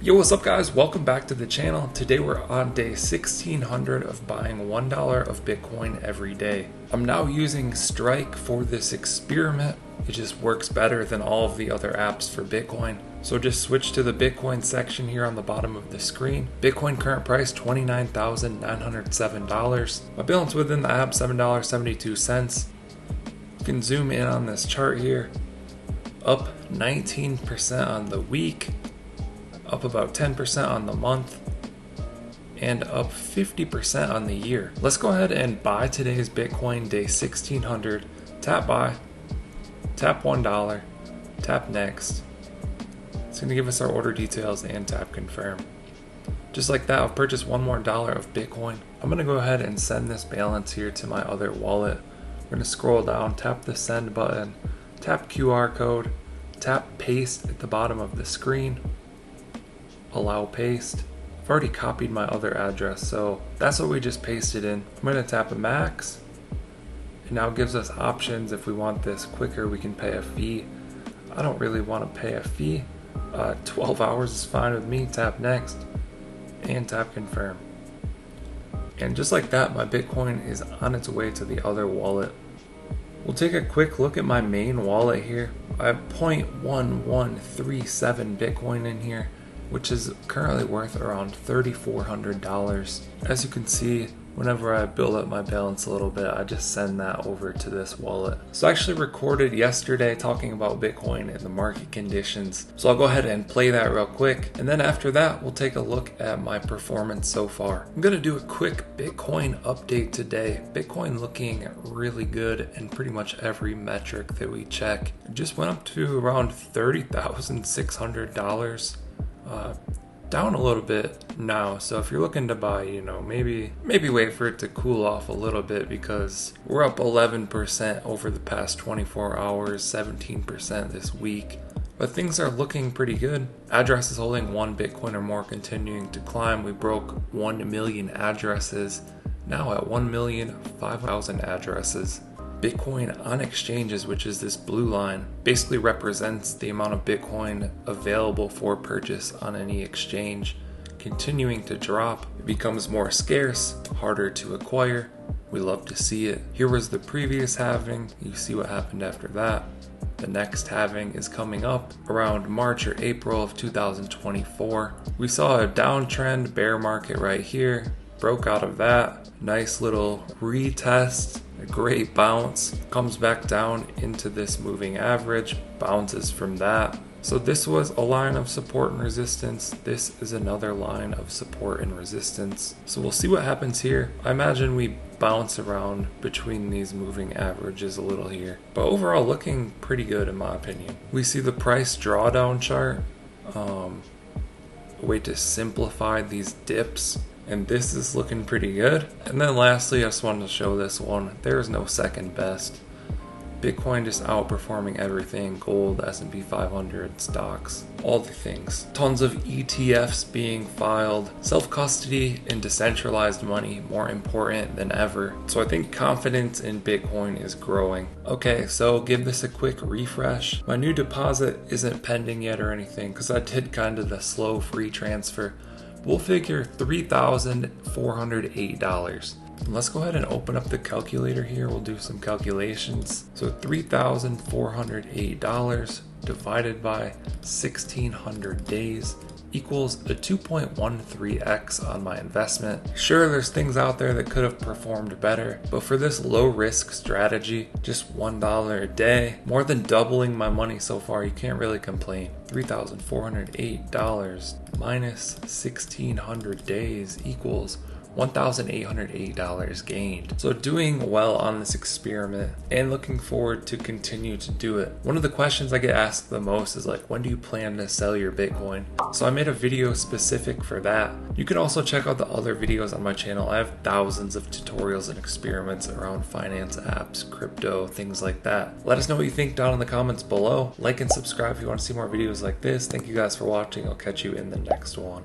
Yo, what's up guys? Welcome back to the channel. Today we're on day 1600 of buying $1 of Bitcoin every day. I'm now using Strike for this experiment. It just works better than all of the other apps for Bitcoin. So just switch to the Bitcoin section here on the bottom of the screen. Bitcoin current price $29,907. My balance within the app $7.72. You can zoom in on this chart here. Up 19% on the week. Up about 10% on the month, and up 50% on the year. Let's go ahead and buy today's Bitcoin day 1600. Tap buy, tap $1, tap next. It's going to give us our order details and tap confirm. Just like that, I've purchased one more dollar of Bitcoin. I'm going to go ahead and send this balance here to my other wallet. We're going to scroll down, tap the send button, tap QR code, tap paste at the bottom of the screen. Allow paste. I've already copied my other address, so that's what we just pasted in. I'm going to tap a max. It now gives us options. If we want this quicker, we can pay a fee. I don't really want to pay a fee. 12 hours is fine with me. Tap next and tap confirm. And just like that, my Bitcoin is on its way to the other wallet. We'll take a quick look at my main wallet here. I have 0.1137 Bitcoin in here, which is currently worth around $3,400. As you can see, whenever I build up my balance a little bit, I just send that over to this wallet. So I actually recorded yesterday talking about Bitcoin and the market conditions. So I'll go ahead and play that real quick. And then after that, we'll take a look at my performance so far. I'm gonna do a quick Bitcoin update today. Bitcoin looking really good in pretty much every metric that we check. It just went up to around $30,600. Down a little bit now, so if you're looking to buy, maybe wait for it to cool off a little bit, because we're up 11% over the past 24 hours, 17% this week, but things are looking pretty good. Addresses holding 1 Bitcoin or more continuing to climb. We broke 1 million addresses, now at 1,005,000 addresses. Bitcoin on exchanges, which is this blue line, basically represents the amount of Bitcoin available for purchase on any exchange, continuing to drop. It becomes more scarce, harder to acquire. We love to see it. Here was the previous halving. You see what happened after that. The next halving is coming up around March or April of 2024. We saw a downtrend bear market right here, broke out of that. Nice little retest. A great bounce, comes back down into this moving average, bounces from that. So this was a line of support and resistance. This is another line of support and resistance. So we'll see what happens here. I imagine we bounce around between these moving averages a little here, but overall looking pretty good in my opinion. We see the price drawdown chart, a way to simplify these dips. And this is looking pretty good. And then lastly, I just wanted to show this one. There is no second best. Bitcoin just outperforming everything. Gold, S&P 500, stocks, all the things. Tons of ETFs being filed. Self-custody and decentralized money more important than ever. So I think confidence in Bitcoin is growing. Okay, so give this a quick refresh. My new deposit isn't pending yet or anything, because I did kind of the slow free transfer. We'll figure $3,408. Let's go ahead and open up the calculator here. We'll do some calculations. So $3,408 divided by 1600 days equals a 2.13x on my investment. Sure, there's things out there that could have performed better, but for this low risk strategy, just $1 a day, more than doubling my money so far, you can't really complain. $3,408 minus 1600 days equals $1,808 gained. So doing well on this experiment and looking forward to continue to do it. One of the questions I get asked the most is like, when do you plan to sell your Bitcoin? So I made a video specific for that. You can also check out the other videos on my channel. I have thousands of tutorials and experiments around finance apps, crypto, things like that. Let us know what you think down in the comments below. Like and subscribe if you want to see more videos like this. Thank you guys for watching. I'll catch you in the next one.